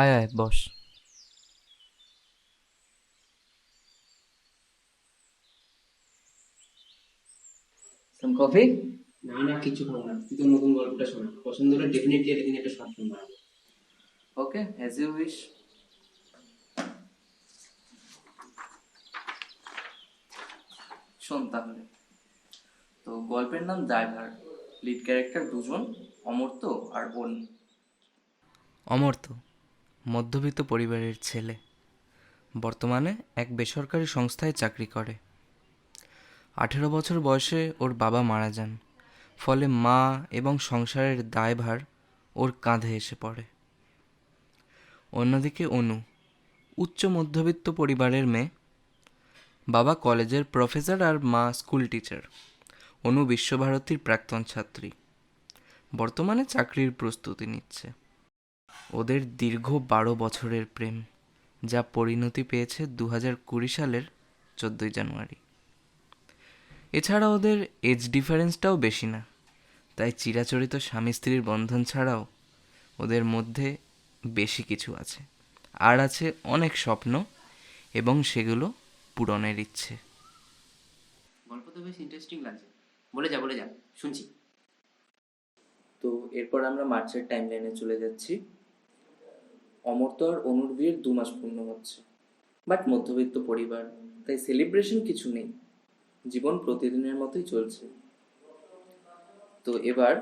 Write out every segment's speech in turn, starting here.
আয় আয় বস। সাম কফি। না না, কিছু খাবো না। তুই তো নতুন গল্পটা শোনা, পছন্দ হলে ডেফিনেটলি একদিন একটা শর্ট ফিল্ম বানাবো। ওকে, অ্যাজ ইউ উইশ। শোন তাহলে, তো গল্পের নাম ড্রাইভার। লিড ক্যারেক্টার দুজন, অমর্ত্য আর অনি। অমর্ত্য মধ্যবিত্ত পরিবারের ছেলে, বর্তমানে এক বেসরকারি সংস্থায় চাকরি করে। 18 বছর বয়সে ওর বাবা মারা যান, ফলে মা এবং সংসারের দায়ভার ওর কাঁধে এসে পড়ে। অন্যদিকে অনু উচ্চ মধ্যবিত্ত পরিবারের মেয়ে, বাবা কলেজের প্রফেসর আর মা স্কুল টিচার। অনু বিশ্বভারতীর প্রাক্তন ছাত্রী, বর্তমানে চাকরির প্রস্তুতি নিচ্ছে। ওদের দীর্ঘ 12 বছরের প্রেম, যা পরিণতি পেয়েছে 2020 সালের 14ই জানুয়ারি। এছাড়া ওদের এজ ডিফারেন্সটাও বেশি না, তাই চিরাচরিত স্বামী স্ত্রীর বন্ধন ছাড়াও ওদের মধ্যে বেশি কিছু আছে, আর আছে অনেক স্বপ্ন এবং সেগুলো পূরণের ইচ্ছে। গল্প তো বেশ ইন্টারেস্টিং লাগছে। বলে যা শুনছি। তো এরপর আমরা মার্চের টাইম লাইনে চলে যাচ্ছি। অমর্ত্য আর অনুর বিয়ের 2 মাস পূর্ণ হচ্ছে, বাট মধ্যবিত্ত পরিবার, তাই সেলিব্রেশন কিছু নেই। জীবন প্রতিদিনের মতোই চলছে। তো এবার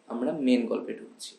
আমরা মেন গল্পে ঢুকছি।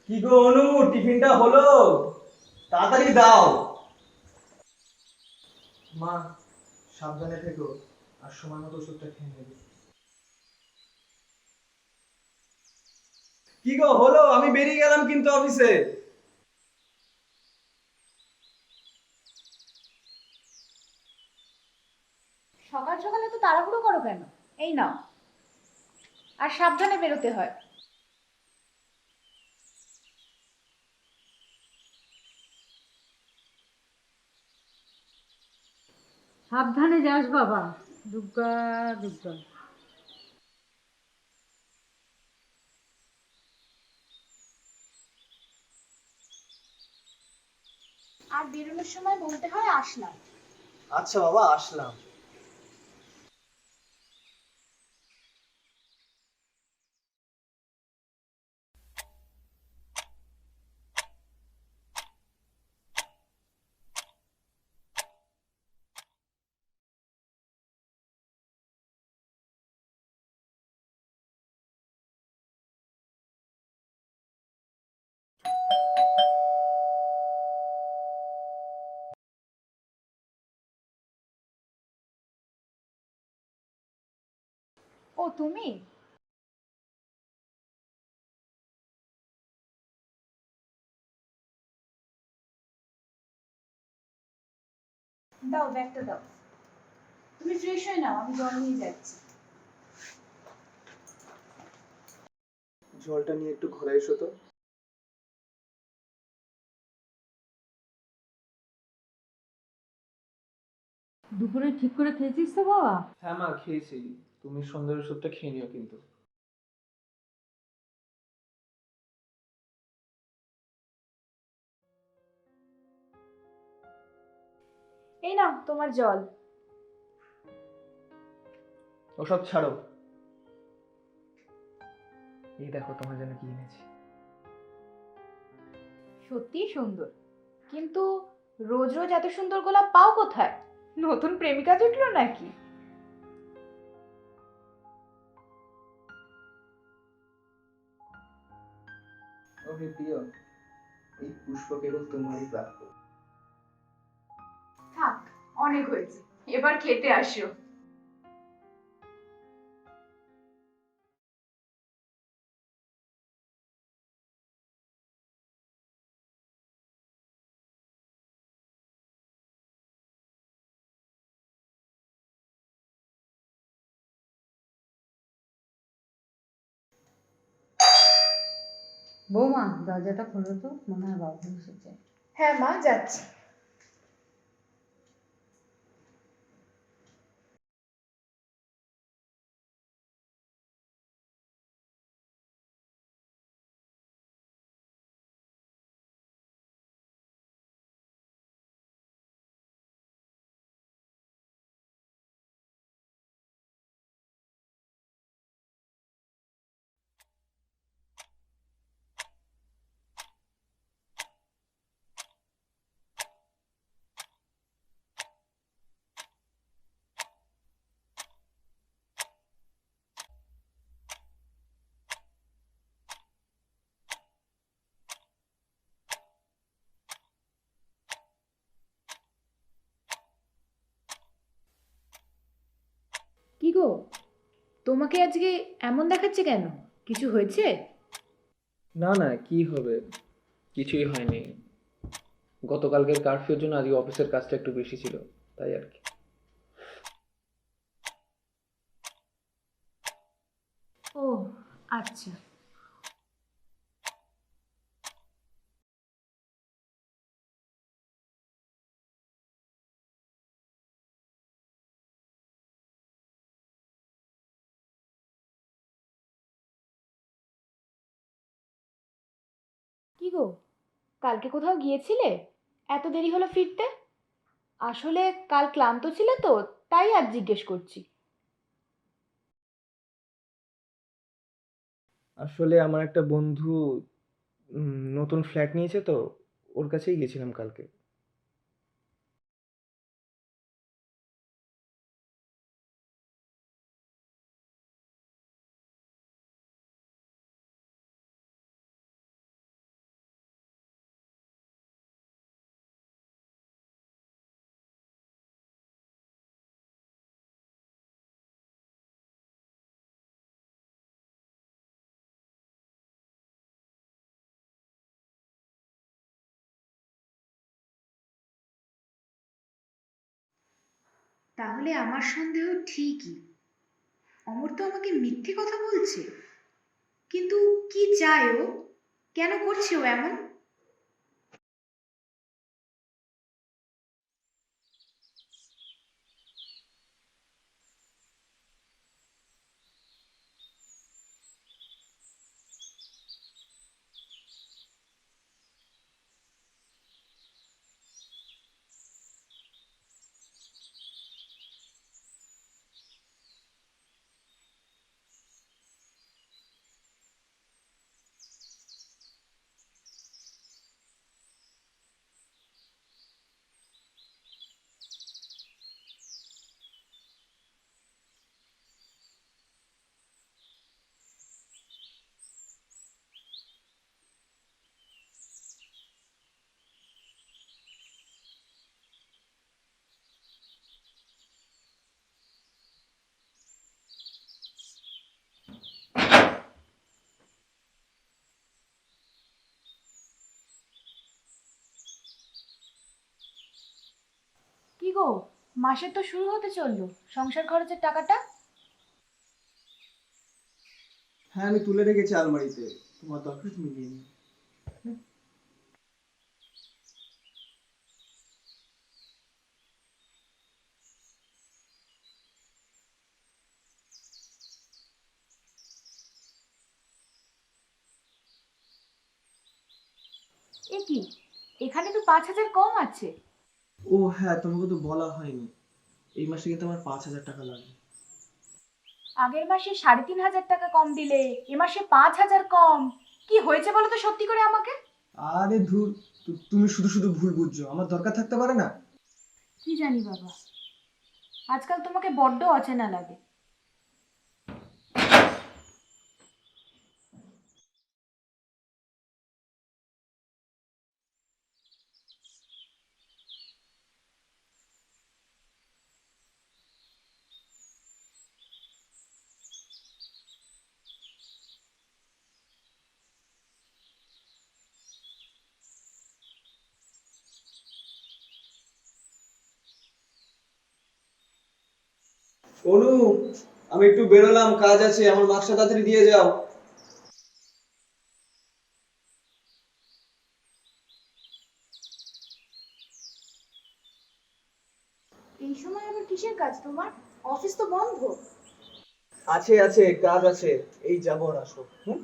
কি গো অনু, টিফিনটা হলো? তাড়াতাড়ি দাও। মা, সাবধানে থেকো আর সময় মতো ওষুধটা খেয়ে নেবে। কি গো হলো? আমি বেরিয়ে গেলাম কিন্তু অফিসে। সকাল সকালে তো তাড়াহুড়ো করো কেন? এই নাও, আর সাবধানে বেরোতে হয়। সাবধানে যাস বাবা। দুর্গা দুর্গা। আর বেরোনোর সময় বলতে হয় আসলাম। আচ্ছা বাবা, আসলাম। ও তুমি? দাও, ব্যাগটা দাও। তুমি ফ্রেশ হয়ে নাও, আমি জল নিয়ে যাচ্ছি। জলটা নিয়ে একটু ঘরে এসো তো। দুপুরে ঠিক করে খেয়েছিস তো বাবা? হ্যাঁ মা, খেয়েছি। তুমি সন্ধ্যার ওষুধটা খেয়ে নিও কিন্তু। এই নাও তোমার জল। ওসব ছাড়ো, এই দেখো তোমার জন্য কি এনেছি। সত্যিই সুন্দর, কিন্তু রোজ রোজ এত সুন্দর গোলাপ পাও কোথায়? নতুন প্রেমিকা জুটলো নাকি? ওহে প্রিয়, এই পুষ্প কেবল তোমারই প্রাপ্য। থাক, অনেক হয়েছে, এবার খেতে আসো। বৌমা, দরজাটা খোলো তো, মনে হয় বাবু এসেছে। হ্যাঁ মা, যাচ্ছি। গো, তোমাকে আজকে এমন দেখাচ্ছে কেন? কিছু হয়েছে? না না, কি হবে, কিছুই হয়নি। গতকালকের কারফিউর জন্য আজকে অফিসের কাজটা একটু বেশি ছিল, তাই আর কি। ও আচ্ছা। কি গো, কালকে কোথাও গিয়েছিলে? এত দেরি হলো ফিরতে। আসলে কাল ক্লান্ত ছিলে তো, তাই আজ জিজ্ঞেস করছি। আসলে আমার একটা বন্ধু নতুন ফ্ল্যাট নিয়েছে তো, ওর কাছেই গেছিলাম কালকে। তাহলে আমার সন্দেহ ঠিকই। অমর তো আমাকে মিথ্যে কথা বলছে। কিন্তু কি চায় ও? কেন করছে ও এমন? কি গো, মাসের তো শুরু হতে চললো, সংসার খরচের টাকাটা? হ্যাঁ, আমি তুলে রেখেছি আলমারিতে। তোমার দরকার তুমি নিয়ে নিও। এ কি, এখানে তো 5,000 কম আছে। ও হ্যাঁ, তোমাকে তো বলা হয়নি, এই মাসে কিন্তু আমার 5,000 টাকা লাগবে। আগের মাসে 3,500 টাকা কম দিলে, এ মাসে 5,000 কম। কি হয়েছে বলো তো সত্যি করে আমাকে। আরে ধুর, তুমি শুধু শুধু ভুল বুঝছো, আমার দরকার থাকতে পারে না? কি জানি বাবা, আজকাল তোমাকে বড্ড অচেনা লাগে। অনু, আমি একটু বেরোলাম, কাজ আছে, আমার মার্কসটা তাড়াতাড়ি দিয়ে যাও। এই সময় আবার কিসের কাজ তোমার? অফিস তো বন্ধ। আছে আছে, কাজ আছে, এই যাবো আর আসবো। হুম।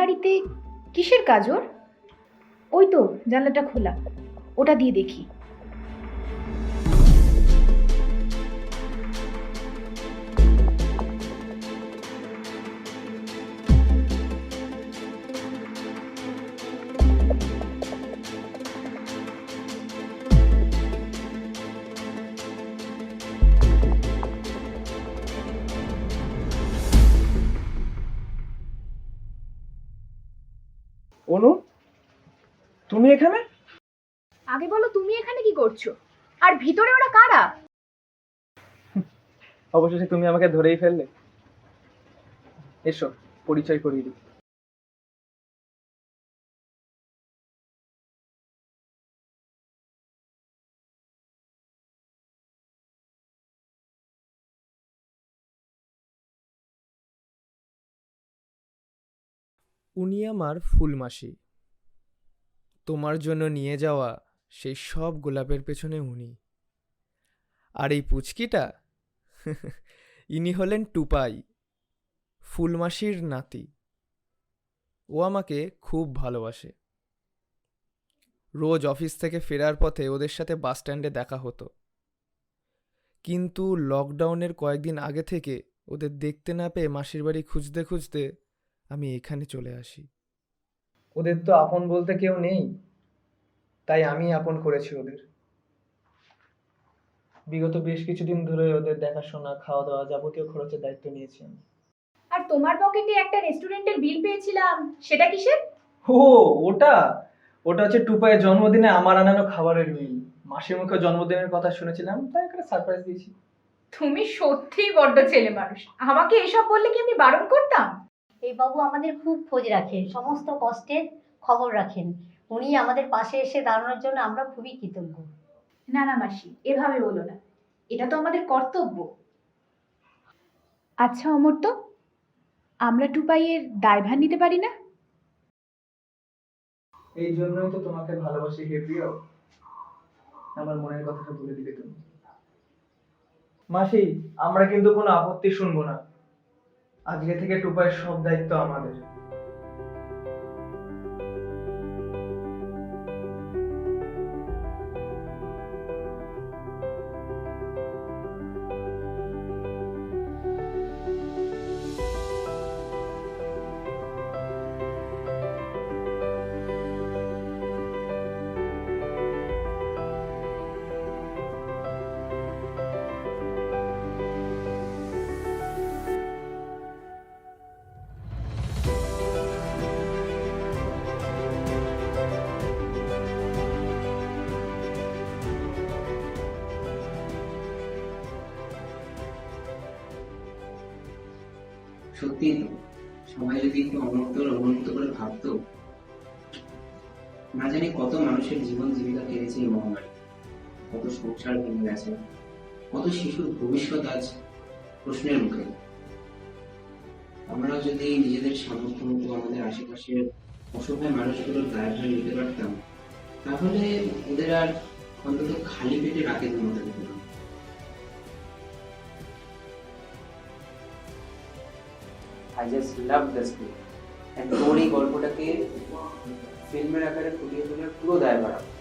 বাড়িতে কিসের কাজ ওর? ওই তো জানলাটা খোলা, ওটা দিয়ে দেখি। অনু, তুমি এখানে? আগে বলো তুমি এখানে কি করছো, আর ভিতরে ওরা কারা? অবশেষে তুমি আমাকে ধরেই ফেললে। এসো পরিচয় করিয়ে দিই। উনি আমার ফুলমাসি। তোমার জন্য নিয়ে যাওয়া সেই সব গোলাপের পেছনে উনি। আর এই পুচকিটা ইনি হলেন টুপাই, ফুলমাসির নাতি। ও আমাকে খুব ভালোবাসে। রোজ অফিস থেকে ফেরার পথে ওদের সাথে বাস স্ট্যান্ডে দেখা হতো, কিন্তু লকডাউনের কয়েকদিন আগে থেকে ওদের দেখতে না পেয়ে মাসির বাড়ি খুঁজতে খুঁজতে আমি এখানে চলে আসি। ওদের তো আপন বলতে কেউ নেই, তাই আমি আপন করেছি ওদের। বিগত বেশ কিছুদিন ধরে ওদের দেখাশোনা, খাওয়া দাওয়া, যাবতীয় খরচের দায়িত্ব নিয়েছি আমি। আর তোমার পকেটে একটা রেস্টুরেন্টের বিল পেয়েছিলাম, সেটা কিসের? ও, ওটা ওটা হচ্ছে টুপাইয়ের জন্মদিনে আমার আনানো খাবারের বিল। মাসির মুখে জন্মদিনের কথা শুনেছিলাম, তাই একটা সারপ্রাইজ দিয়েছি। তুমি সত্যিই বড্ড ছেলে মানুষ, আমাকে এসব বললে কি আমি বারণ করতাম? এই বাবু আমাদের খুব খোঁজ রাখেন, সমস্ত কষ্টের খবর রাখেন। উনি আমাদের পাশে এসে দাঁড়ানোর জন্য আমরা খুবই কৃতজ্ঞ। না না মাসি, এভাবে বলো না, এটা তো আমাদের কর্তব্য। আচ্ছা অমর্ত্য, আমরা টুপাইয়ের দায়ভার নিতে পারি না? এই জন্যই তো তোমাকে ভালোবাসি হে প্রিয়। আমার মনের কথাটা বলে দিলে তুমি। মাসি, আমরা কিন্তু কোনো আপত্তি শুনবো না। আজকে থেকে টুপাইয়ের সব দায়িত্ব আমাদের। সত্যি তো, সবাই যদি একটু অমর্তর অবনত করে ভাবতো, না জানি কত মানুষের জীবন জীবিকা কেড়েছে এই মহামারী, কত সংসার ভেঙে গেছে, কত শিশুর ভবিষ্যৎ আজ প্রশ্নের মুখে। আমরা যদি নিজেদের সামর্থ্য মতো আমাদের আশেপাশের অসহায় মানুষগুলোর দায়ভার নিতে পারতাম, তাহলে ওদের আর অন্তত খালি পেটে রাতে ঘুমাতে হতো না। I just love the script and তোর এই গল্পটাকে ফিল্মের আকারে ফুটিয়ে তোলার পুরো দায়ভার আমার।